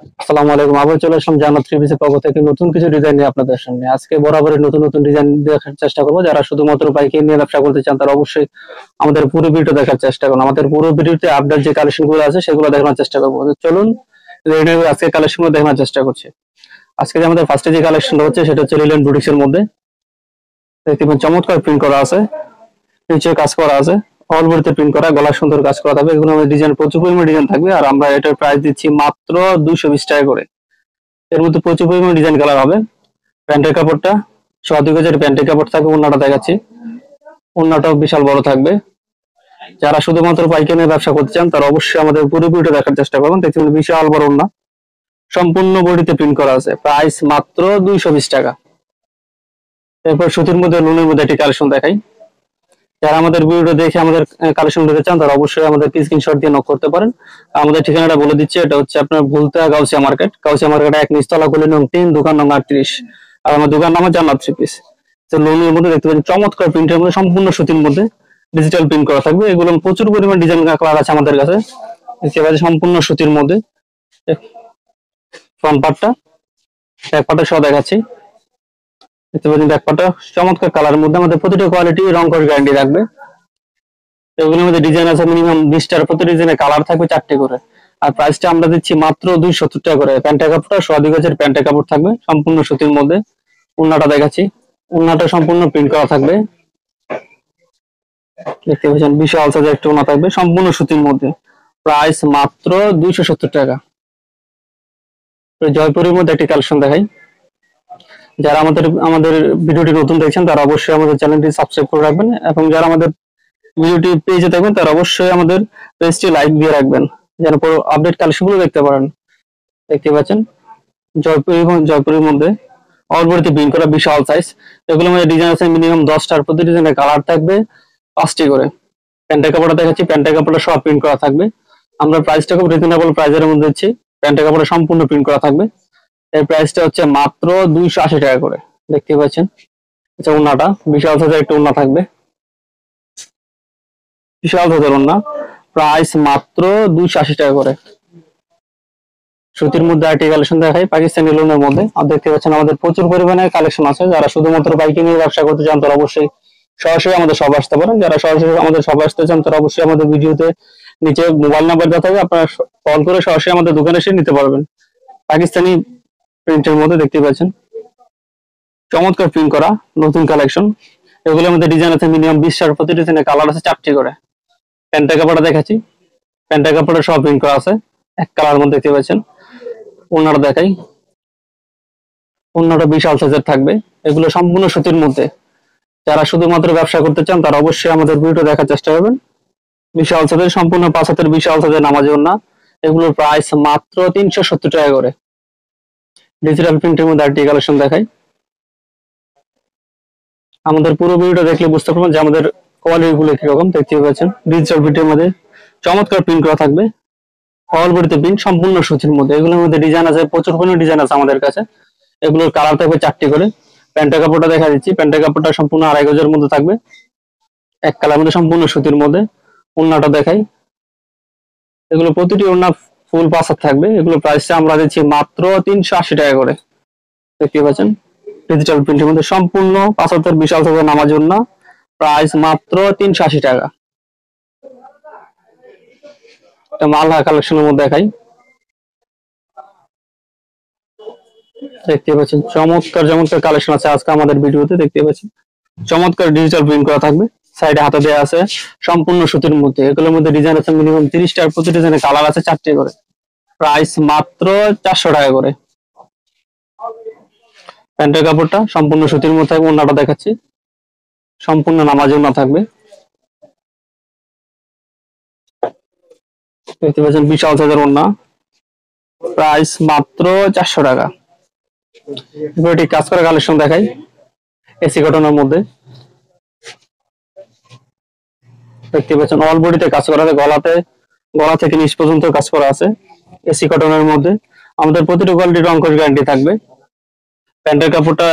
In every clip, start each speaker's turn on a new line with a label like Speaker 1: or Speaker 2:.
Speaker 1: আসসালামু আলাইকুম। আবার চলে আসলাম জান্নাত থ্রি পিসের পক্ষ থেকে নতুন কিছু ডিজাইন নিয়ে আপনাদের সামনে। আজকে বরাবরই নতুন নতুন ডিজাইন দেখার চেষ্টা করবো। যারা শুধুমাত্র পাইকারি নিয়ে ব্যবসা করতে চান তারা অবশ্যই আমাদের পুরো ভিডিও দেখার চেষ্টা করুন। আমাদের পুরো ভিডিওতে আপডেট যে কালেকশন গুলো আছে সেগুলো দেখানোর চেষ্টা করবো। তো চলুন আজকে কালেকশন গুলো দেখানোর চেষ্টা করছি। আজকে যে আমাদের ফার্স্টে যে কালেকশনটা হচ্ছে সেটা হচ্ছে লিলেন বুটিক্স এর মধ্যে। দেখতে পাচ্ছেন চমৎকার প্রিন্ট করা আছে, নিচে কাজ করা আছে, অল বডিতে প্রিন্ট করা, গলা সুন্দর কাজ করা থাকবে। এগুলো আমাদের ডিজাইন প্রচুর পরিমাণে ডিজাইন থাকবে আর আমরা এটার প্রাইস দিচ্ছি মাত্র 220 টাকা করে। এর মধ্যে প্রচুর পরিমাণে ডিজাইন কালার হবে। প্যান্টের কাপড়টা 2 গজের প্যান্টের কাপড় থাকবে। ওড়নাটা দেখাচ্ছি, ওড়নাটাও বিশাল বড় থাকবে। যারা শুধুমাত্র পাইকারি নিয়ে ব্যবসা করতে চান তারা অবশ্যই আমাদের পুরো ভিডিওটা দেখার চেষ্টা করবেন। দেখতে পাবেন বিশাল বড় ওড়না, সম্পূর্ণ বডিতে প্রিন্ট করা আছে। প্রাইস মাত্র 220 টাকা। এরপর সুতির মধ্যে লুনের মধ্যে একটি কালেকশন দেখাই। যারা আমাদের ভিডিওটা দেখে আমাদের কালেকশন নিতে চান তারা অবশ্যই আমাদের স্ক্রিনশট দিয়ে নক করতে পারেন। আমাদের ঠিকানাটা বলে দিচ্ছি, এটা হচ্ছে আপনার ভুলতা গাউসিয়া মার্কেট। গাউসিয়া মার্কেট 1 নিচতলা গলি নং 3, দোকান নং 38। আর আমার দোকান নাম জান্নাত থ্রি পিস। তো লোনের মধ্যে দেখতে পাচ্ছেন চমৎকার প্রিন্টের মধ্যে, সম্পূর্ণ সুতির মধ্যে ডিজিটাল প্রিন্ট করা থাকবে। এগুলো প্রচুর পরিমাণ ডিজাইন কালার আছে আমাদের কাছে। দেখতে পাচ্ছেন সম্পূর্ণ সুতির মধ্যে। ফ্রন্ট পার্টটা, ব্যাক পার্টটা সহ দেখাচ্ছি। দেখতে পাচ্ছেন ব্যাক পার্টটা চমৎকার কালারের মধ্যে। আমাদের প্রতিটা কোয়ালিটি রং কস গ্যারান্টি থাকবে। এগুলোর মধ্যে ডিজাইন আছে মিনিমাম 20টার, প্রতি ডিজাইনে কালার থাকবে 4টে করে। আর প্রাইসটা আমরা দিচ্ছি মাত্র 270 টাকা করে। প্যান্টের কাপড়টা 2 গজের প্যান্টের কাপড় থাকবে, সম্পূর্ণ সুতির মধ্যে। ওড়নাটা দেখাচ্ছি, ওড়নাটা সম্পূর্ণ প্রিন্ট করা থাকবে। দেখতে পাচ্ছেন বিশাল সাইজের একটা ওড়না থাকবে, সম্পূর্ণ সুতির মধ্যে। প্রাইস মাত্র 270 টাকা। তো জয়পুরের মধ্যে একটি কালেকশন দেখাই। যারা আমাদের আমাদের ভিডিওটি নতুন দেখছেন তারা অবশ্যই আমাদের চ্যানেলটি সাবস্ক্রাইব করে রাখবেন, এবং যারা আমাদের ভিডিওটি পেজে থাকবেন তারা অবশ্যই আমাদের পেজটি লাইক দিয়ে রাখবেন যেন পুরো আপডেট কালেকশন গুলো দেখতে পারেন। দেখতে পাচ্ছেন জয়পুরের মধ্যে অল বডিতে প্রিন্ট করা বিশাল সাইজ। এগুলোর মধ্যে ডিজাইন আছে মিনিমাম 10টার, প্রতি ডিজাইনে কালার থাকবে 5টি করে। প্যান্টের কাপড়টা দেখাচ্ছি, প্যান্টের কাপড়টা সব প্রিন্ট করা থাকবে। আমরা প্রাইসটা খুব রিজনেবল প্রাইসের মধ্যে দিচ্ছি। প্যান্টের কাপড়টা সম্পূর্ণ প্রিন্ট করা থাকবে। এর প্রাইসটা হচ্ছে মাত্র 280 টাকা করে। দেখতে পাচ্ছেন আচ্ছা, ওড়নাটা বিশাল সাইজের একটা ওড়না থাকবে, বিশাল সাইজের ওড়না। প্রাইস মাত্র 280 টাকা করে। সুতির মধ্যে আরেকটি কালেকশন দেখাই, পাকিস্তানি লোনের মধ্যে। আর দেখতে পাচ্ছেন আমাদের প্রচুর পরিমাণে কালেকশন আছে। যারা শুধুমাত্র বাইকে নিয়ে ব্যবসা করতে চান তারা অবশ্যই সরাসরি আমাদের শপে আসতে পারেন। যারা সরাসরি আমাদের শপে আসতে চান তারা অবশ্যই আমাদের ভিডিওতে নিচে মোবাইল নাম্বার দেওয়া থাকবে, আপনারা কল করে সরাসরি আমাদের দোকানে এসে নিতে পারবেন। পাকিস্তানি প্রিন্টের মধ্যে দেখতে পাচ্ছেন চমৎকার প্রিন্ট করা নতুন কালেকশন। এগুলোর মধ্যে ডিজাইন আছে মিনিমাম 20টার, প্রতি ডিজাইনে কালার আছে 4টি করে। প্যান্টের কাপড়টা দেখাচ্ছি, প্যান্টের কাপড়টা সব প্রিন্ট করা আছে এক কালার মধ্যে। দেখতে পাচ্ছেন ওড়নাটা দেখাই, ওড়নাটা বিশাল সাইজের থাকবে। এগুলো সম্পূর্ণ সুতির মধ্যে। যারা শুধুমাত্র ব্যবসা করতে চান তারা অবশ্যই আমাদের ভিডিও দেখার চেষ্টা করবেন। বিশাল সাইজের, সম্পূর্ণ 5 হাতের বিশাল সাইজের নামাজি ওড়না। এগুলোর প্রাইস মাত্র 370 টাকা করে। ডিজিটাল প্রিন্টের মধ্যে আরেকটি কালেকশন দেখাই। আমাদের পুরো ভিডিওটা দেখলে বুঝতে পারবেন যে আমাদের কোয়ালিটি গুলো কিরকম। দেখতে পাচ্ছেন ডিজিটাল প্রিন্টের মধ্যে চমৎকার প্রিন্ট করা থাকবে, অল বডিতে প্রিন্ট, সম্পূর্ণ সুতির মধ্যে। এগুলোর মধ্যে ডিজাইন আছে, প্রচুর পরিমাণে ডিজাইন আছে আমাদের কাছে। এগুলোর কালার থাকবে 4টি করে। প্যান্টের কাপড়টা দেখা দিচ্ছি, প্যান্টের কাপড়টা সম্পূর্ণ 2.5 গজের মধ্যে থাকবে, এক কালার মধ্যে, সম্পূর্ণ সুতির মধ্যে। ওড়নাটা দেখাই, এগুলো প্রতিটি ওড়না ফুল 5 হাত থাকবে। এগুলো প্রাইসটা আমরা দিচ্ছি মাত্র 380 টাকা করে। দেখতে পাচ্ছেন ডিজিটাল প্রিন্টের মধ্যে সম্পূর্ণ 5 হাতের বিশাল সাইজের নামাজি ওড়না। প্রাইস মাত্র 380 টাকা। এটা মালহা কালেকশনের মধ্যে দেখাই। দেখতে পাচ্ছেন চমৎকার চমৎকার কালেকশন আছে আজকে আমাদের ভিডিওতে। দেখতে পাচ্ছেন চমৎকার ডিজিটাল প্রিন্ট করা থাকবে, সাইডে হাতে দেওয়া আছে, সম্পূর্ণ সুতির মধ্যে। এগুলোর মধ্যে ডিজাইন আছে মিনিমাম 30টার, প্রতি ডিজাইনে কালার আছে 4টে করে। প্রাইস মাত্র 400 টাকা করে। প্যান্টের কাপড়টা সম্পূর্ণ সুতির মধ্যে থাকবে। ওড়নাটা দেখাচ্ছি, সম্পূর্ণ নামাজি ওড়না থাকবে। দেখতে পাচ্ছেন বিশাল সাইজের ওড়না। প্রাইস মাত্র 400 টাকা। এবার এটি কাজ করা কালেকশন দেখাই, এসি কটনের মধ্যে। দেখতে পাচ্ছেন অল বডিতে কাজ করা আছে, গলা থেকে নিচ পর্যন্ত কাজ করা আছে এসি কটনের মধ্যে। আমাদের প্রতিটি কোয়ালিটির রং কস গ্যারান্টি থাকবে। প্যান্টের কাপড়টা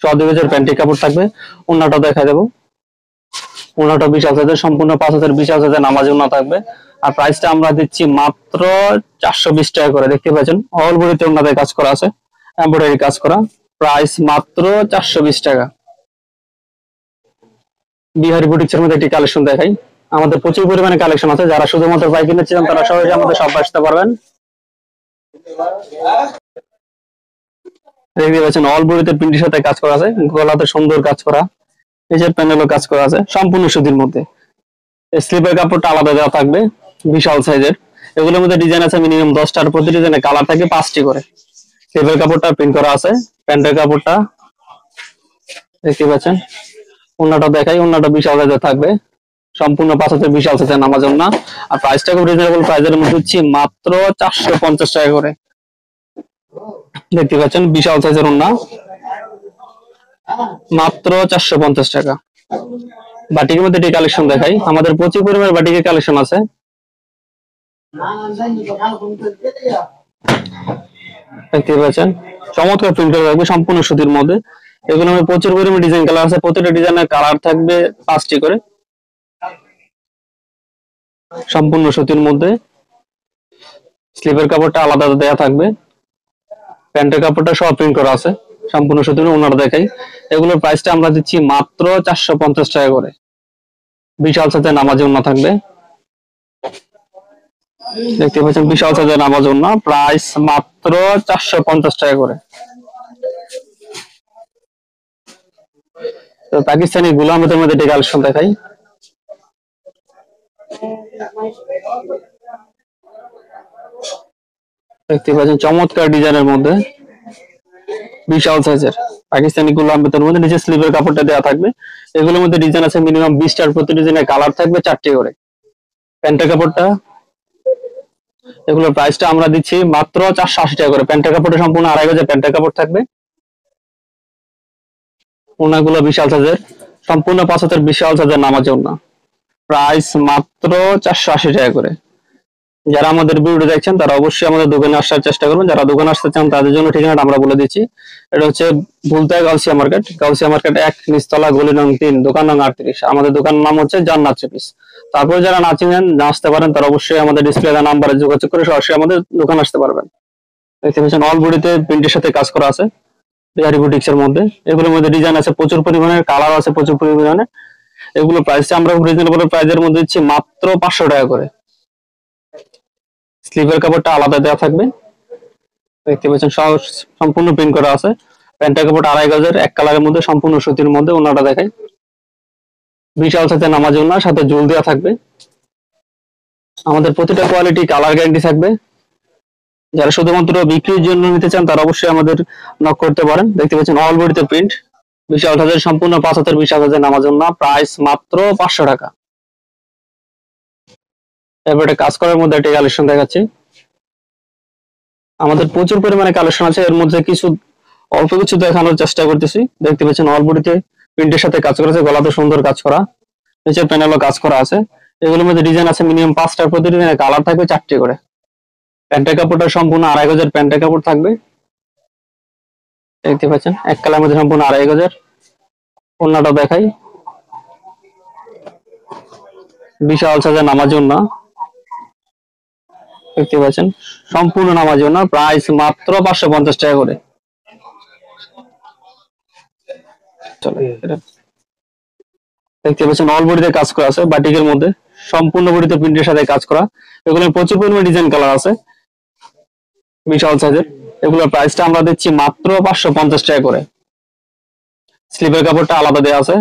Speaker 1: 2 গজের প্যান্টের কাপড় থাকবে। ওড়নাটা দেখা দেবো, ওড়নাটা বিশাল সাইজের, সম্পূর্ণ 5 হাতের বিশাল সাইজের নামাজি ওড়না থাকবে। আর প্রাইসটা আমরা দিচ্ছি মাত্র 420 টাকা করে। দেখতে পাচ্ছেন অল বডিতে ওনাদের কাজ করা আছে, এমব্রয়ডারি কাজ করা। প্রাইস মাত্র 420 টাকা। বিহারি বুটিক্সের মধ্যে একটি কালেকশন দেখাই। আমাদের প্রচুর পরিমাণে কালেকশন আছে, যারা শুধুমাত্র পাইকারি কিনতে চান তারা সহজে আমাদের শপে আসতে পারবেন। দেখতে পাচ্ছেন অল বডিতে প্রিন্টের সাথে কাজ করা আছে, গলাতে সুন্দর কাজ করা, এই যে প্যানেলও কাজ করা আছে সম্পূর্ণ সুতির মধ্যে। স্লিপের কাপড়টা আলাদা দেওয়া থাকবে বিশাল সাইজের। এগুলোর মধ্যে ডিজাইন আছে মিনিমাম 10টার, প্রতি ডিজাইনে কালার থাকে 5টি করে। স্লিপের কাপড়টা প্রিন্ট করা আছে, প্যান্টের কাপড়টা দেখতে পাচ্ছেন। ওন্নাটা দেখাই, ওন্নাটা বিশাল সাইজের থাকবে, সম্পূর্ণ 5 হাতের বিশাল সাইজের নামাজ ওন্না। আর প্রাইসটা খুব রিজনেবল প্রাইসের মধ্যে হচ্ছে মাত্র 450 টাকা করে। দেখতে পাচ্ছেন বিশাল সাইজের ওন্না, মাত্র 450 টাকা। বাটিকের মধ্যে এটি কালেকশন দেখাই, আমাদের প্রচুর পরিমাণে বাটিকের কালেকশন আছে। দেখতে পাচ্ছেন চমৎকার প্রিন্ট করা থাকবে সম্পূর্ণ সুতির মধ্যে। এগুলো মধ্যে প্রচুর পরিমাণে ডিজাইন কালার আছে, প্রতিটা ডিজাইনের কালার থাকবে 5টি করে, সম্পূর্ণ সুতির মধ্যে। স্লিপের কাপড়টা আলাদা দেয়া থাকবে, প্যান্টের কাপড়টা সব প্রিন্ট করা আছে সম্পূর্ণ সুতির। ওনারা দেখাই, এগুলোর প্রাইসটা আমরা দিচ্ছি মাত্র 450 টাকা করে। বিশাল সাইজের নামাজি ওন্না থাকবে, দেখতে পাচ্ছেন বিশাল সাইজের নামাজ ওন্না, প্রাইস মাত্র 450 টাকা করে। তো পাকিস্তানি গোলামদের মধ্যে এটি কালেকশন দেখাই। দেখতে পাচ্ছেন চমৎকার ডিজাইনের মধ্যে বিশাল সাইজের পাকিস্তানি গোলামদের মধ্যে নিচে স্লিভের কাপড়টা দেওয়া থাকবে। এগুলোর মধ্যে ডিজাইন আছে মিনিমাম 20টার, প্রতি ডিজাইনে কালার থাকবে 4টি করে। প্যান্টের কাপড়টা, এগুলোর প্রাইসটা আমরা দিচ্ছি মাত্র 480 টাকা করে। প্যান্টের কাপড়টা সম্পূর্ণ 2.5 গজের প্যান্টের কাপড় থাকবে। ওনাগুলো বিশাল সাইজের, সম্পূর্ণ 5 হাতের বিশাল সাইজের নামাজ ওন্না, প্রাইস মাত্র 480 টাকা করে। যারা আমাদের ভিডিও দেখছেন তারা অবশ্যই আমাদের দোকানে আসার চেষ্টা করবেন। যারা দোকানে আসতে চান তাদের জন্য ঠিকানাটা আমরা বলে দিচ্ছি। এটা হচ্ছে ভুলতায় গাউসিয়া মার্কেট, গাউসিয়া মার্কেট 1 নিচতলা, গলি নং 3, দোকান নং 38। আমাদের দোকানের নাম হচ্ছে জান্নাত থ্রি পিস। তারপরে যারা না চিনেন, না আসতে পারেন, তারা অবশ্যই আমাদের ডিসপ্লে নাম্বারে যোগাযোগ করে সরাসরি আমাদের দোকান আসতে পারবেন। দেখতে পাচ্ছেন অল বডিতে প্রিন্টের সাথে কাজ করা আছে বিহারি বুটিক্সের মধ্যে। এগুলোর মধ্যে ডিজাইন আছে প্রচুর পরিমাণে, কালার আছে প্রচুর পরিমাণে। এগুলো প্রাইসটা আমরা রিজনেবল প্রাইসের মধ্যে দিচ্ছি মাত্র 500 টাকা করে। স্লিভের কাপড়টা আলাদা দেওয়া থাকবে, দেখতে পাচ্ছেন সম্পূর্ণ প্রিন্ট করা আছে। প্যান্টের কাপড়টা 2.5 গজের, এক কালারের মধ্যে, সম্পূর্ণ সুতির মধ্যে। ওনাটা দেখাই, বিশাল সাইজের নামাজ ওন্নার সাথে জুল দেওয়া থাকবে। আমাদের প্রতিটা কোয়ালিটি কালার গ্যারান্টি থাকবে। যারা শুধুমাত্র বিক্রির জন্য নিতে চান তারা অবশ্যই আমাদের নক করতে পারেন। দেখতে পাচ্ছেন অল বডিতে প্রিন্ট, বিশাল সাইজের, সম্পূর্ণ 5 হাতের বিশাল সাইজের নামাজ ওন্না, প্রাইস মাত্র 500 টাকা। এবারে কাজ করার মধ্যে একটা কালেকশন দেখাচ্ছি। আমাদের প্রচুর পরিমাণে কালেকশন আছে, এর মধ্যে কিছু অল্প কিছু দেখানোর চেষ্টা করতেছি। দেখতে পাচ্ছেন অল বডিতে প্রিন্টের সাথে কাজ করা আছে, গলাতে সুন্দর কাজ করা, নিচের প্যানেলও কাজ করা আছে। এগুলোর মধ্যে ডিজাইন আছে মিনিমাম 5টার, প্রতি ডিজাইনে কালার থাকবে 4টি করে। প্যান্টের কাপড়টা সম্পূর্ণ 2.5 গজের প্যান্টের কাপড় থাকবে, দেখতে পাচ্ছেন এক কালারের মধ্যে সম্পূর্ণ 2.5 গজের। ওন্নাটা দেখাই, বিশাল সাইজের নামাজ ওন্না, দেখতে পাচ্ছেন সম্পূর্ণ নামাজ ওন্না, প্রাইস মাত্র 550 টাকা করে। দেখতে পাচ্ছেন অল বডিতে কাজ করা আছে বাটিকের মধ্যে, সম্পূর্ণ বডিতে প্রিন্টের সাথে কাজ করা। এগুলো প্রচুর পরিমাণে ডিজাইন কালার আছে বিশাল সাইজের। এগুলোর প্রাইসটা আমরা দিচ্ছি মাত্র 550 টাকা করে। স্লিভের কাপড়টা আলাদা দেওয়া আছে,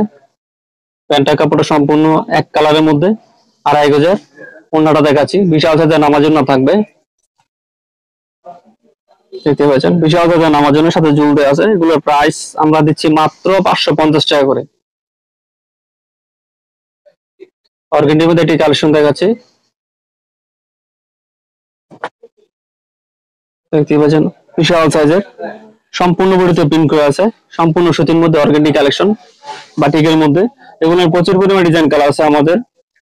Speaker 1: প্যান্টের কাপড়টা সম্পূর্ণ এক কালারের মধ্যে, 2.5 গজের। ওন্নাটা দেখাচ্ছি, বিশাল সাইজের নামাজ ওন্না থাকবে, দেখতে পাচ্ছেন বিশাল সাইজের নামাজ ওন্নার সাথে জুল দেওয়া আছে। এগুলোর প্রাইস আমরা দিচ্ছি মাত্র 550 টাকা করে। অর্গেন্ডির মধ্যে একটি কালেকশন দেখাচ্ছি, দেখতে পাচ্ছেন বিশাল সাইজের, সম্পূর্ণ বডিতে প্রিন্ট করা আছে, সম্পূর্ণ সুতির মধ্যে অর্গেন্ডি কালেকশন বাটিকের মধ্যে। এগুলোর প্রচুর পরিমাণে ডিজাইন কালার আছে আমাদের,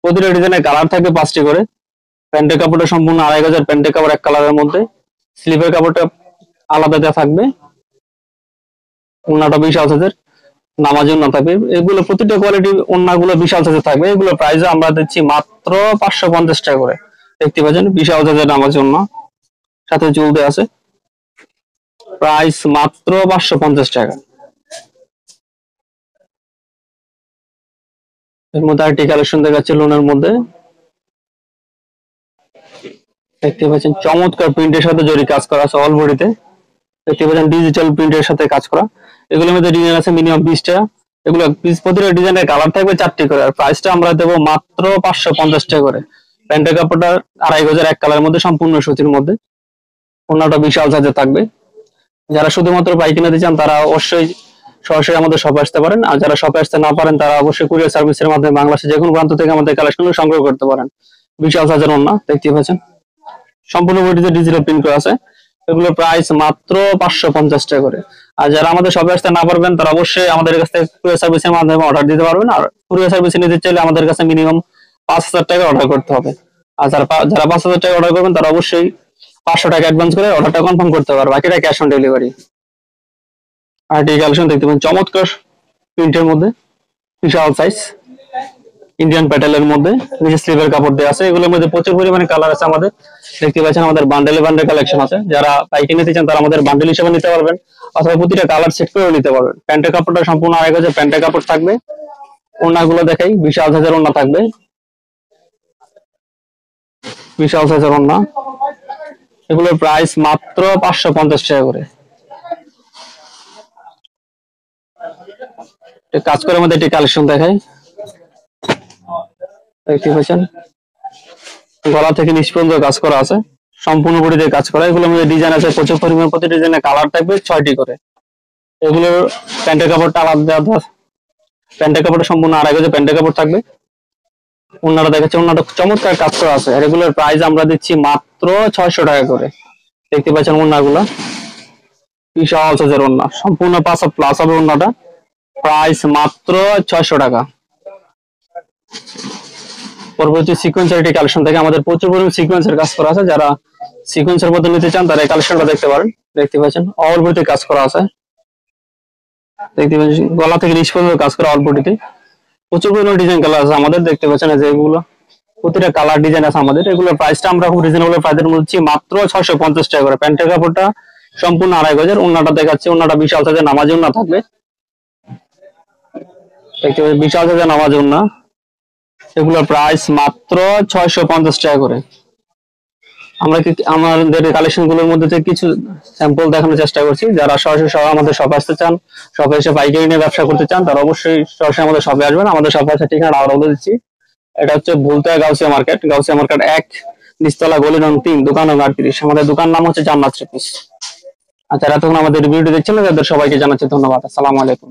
Speaker 1: প্রতিটা ডিজাইনের কালার থাকবে 5টি করে। প্যান্টের কাপড়টা সম্পূর্ণ 2.5 গজের প্যান্টের কাপড়, এক কালারের মধ্যে। স্লিভের কাপড়টা আলাদা দেওয়া থাকবে, ওন্নাটা বিশাল সাইজের, নামাজ ওন্না থাকবে। এগুলো প্রতিটা কোয়ালিটি ওন্নাগুলো বিশাল সাইজের থাকবে। এগুলো প্রাইস আমরা দিচ্ছি মাত্র 550 টাকা করে। দেখতে পাচ্ছেন বিশাল সাইজের নামার জন্য, সাথে চুলতে আছে। প্রাইস মাত্র 550 টাকা। এর মধ্যে আরেকটি কালেকশন দেখাচ্ছে লোনের মধ্যে, দেখতে পাচ্ছেন চমৎকার প্রিন্টের সাথে জরি কাজ করা আছে অল বডিতে। দেখতে পাচ্ছেন ডিজিটাল প্রিন্টের সাথে কাজ করা। এগুলোর মধ্যে ডিজাইন আছে মিনিমাম 20টা। এগুলো প্রতিটা ডিজাইনের কালার থাকবে 4টি করে। আর প্রাইসটা আমরা দেবো মাত্র 550 টাকা করে। প্যান্টের কাপড়টা 2.5 গজের এক কালারের মধ্যে, সম্পূর্ণ সুতির মধ্যে। ওনাটা বিশাল সাইজের থাকবে। যারা শুধুমাত্র পাইকারি নিতে চান তারা অবশ্যই সরাসরি আমাদের শপে আসতে পারেন। আর যারা শপে আসতে না পারেন তারা অবশ্যই কুরিয়ার সার্ভিসের মাধ্যমে বাংলাদেশের যে কোনো প্রান্ত থেকে আমাদের কালেকশনগুলো সংগ্রহ করতে পারেন। বিশাল সাইজের ওন্না দেখতে পাচ্ছেন, সম্পূর্ণ বডিতে ডিজিটাল প্রিন্ট করা আছে। এগুলোর প্রাইস মাত্র 550 টাকা করে। আর যারা আমাদের শপে আসতে না পারবেন তারা অবশ্যই আমাদের কাছ থেকে কুরিয়ার সার্ভিসের মাধ্যমে অর্ডার দিতে পারবেন। আর কুরিয়ার সার্ভিসে নিতে চাইলে আমাদের কাছে মিনিমাম 5,000 টাকা অর্ডার করতে হবে। আর যারা 5,000 টাকা অর্ডার করবেন তারা অবশ্যই 500 টাকা অ্যাডভান্স করে অর্ডারটা কনফার্ম করতে পারবে, বাকিটা ক্যাশ অন ডেলিভারি। আর এই কালেকশন দেখতে পাবেন চমৎকার প্রিন্টের মধ্যে, বিশাল সাইজ ইন্ডিয়ান প্যাটেলের মধ্যে, নিচে স্লিভের কাপড় দেওয়া আছে। এগুলোর মধ্যে প্রচুর পরিমাণে কালার আছে আমাদের। দেখতে পাচ্ছেন আমাদের বান্ডেলে বান্ডেল কালেকশন আছে। যারা পাইকারি নিতে চান তারা আমাদের বান্ডেল হিসেবে নিতে পারবেন, অথবা প্রতিটা কালার সেট করেও নিতে পারবেন। প্যান্টের কাপড়টা সম্পূর্ণ 2.5 গজের প্যান্টের কাপড় থাকবে। ওড়নাগুলো দেখাই, বিশাল সাইজের ওড়না থাকবে, বিশাল সাইজের ওড়না। এগুলোর প্রাইস মাত্র 550 টাকা করে। কাজ করে আমাদের একটি কালেকশন দেখাই, দেখতে পাচ্ছেন গলা থেকে নিচ পর্যন্ত কাজ করা আছে, সম্পূর্ণ বডিতে কাজ করা। এগুলোর মধ্যে ডিজাইন আছে প্রচুর পরিমাণ, প্রতি ডিজাইনের কালার থাকবে 6টি করে। এগুলোর প্যান্টের কাপড়টা আলাদা, প্যান্টের কাপড়টা সম্পূর্ণ 2.5 গজের প্যান্টের কাপড় থাকবে। ওনারা দেখাচ্ছে, ওনারা চমৎকার কাজ করা আছে। এগুলোর প্রাইস আমরা দিচ্ছি মাত্র 600 টাকা করে। দেখতে পাচ্ছেন ওনাগুলা বিশাল সাইজের ওড়না, সম্পূর্ণ 5 প্লাস হবে ওড়নাটা। প্রাইস মাত্র 600 টাকা। পরবর্তী সিকোয়েন্সের একটি কালেকশন থেকে আমাদের প্রচুর পরিমাণ সিকোয়েন্সের কাজ করা আছে। যারা সিকোয়েন্সের মধ্যে নিতে চান তারা এই কালেকশনটা দেখতে পারেন। দেখতে পাচ্ছেন অল বডিতে কাজ করা আছে, দেখতে পাচ্ছেন গলা থেকে নিচ পর্যন্ত কাজ করা অল বডিতে। প্রচুর পরিমাণ ডিজাইন কালার আছে আমাদের, দেখতে পাচ্ছেন যে এগুলো প্রতিটা কালার ডিজাইন আছে আমাদের। এগুলোর প্রাইসটা আমরা খুব রিজনেবল প্রাইসের মধ্যে মাত্র 650 টাকা করে। প্যান্টের কাপড়টা সম্পূর্ণ 2.5 গজের। ওড়নাটা দেখাচ্ছে, ওড়নাটা বিশাল সাইজের নামাজি ওড়না থাকবে। দেখতে পাচ্ছেন বিশাল সাইজের নামাজি ওড়না। এগুলোর প্রাইস মাত্র 650 টাকা করে। আমরা আমাদের কালেকশন গুলোর মধ্যে থেকে কিছু স্যাম্পল দেখানোর চেষ্টা করছি। যারা সরাসরি আমাদের শপে আসতে চান, শপে এসে পাইকারি নিয়ে ব্যবসা করতে চান, তারা অবশ্যই সরাসরি আমাদের শপে আসবেন। আমাদের শপে আছে ঠিকানা আরো বলে দিচ্ছি। এটা হচ্ছে ভুলতা গাউসিয়া মার্কেট, গাউসিয়া মার্কেট 1, নিচতলা, গলি নং 3, দোকান নং 38। আমাদের দোকান নাম হচ্ছে জান্নাত থ্রি পিস। আচ্ছা, এতক্ষণ আমাদের ভিডিও দেখছিলেন তাদের সবাইকে জানাচ্ছি ধন্যবাদ। আসসালামু আলাইকুম।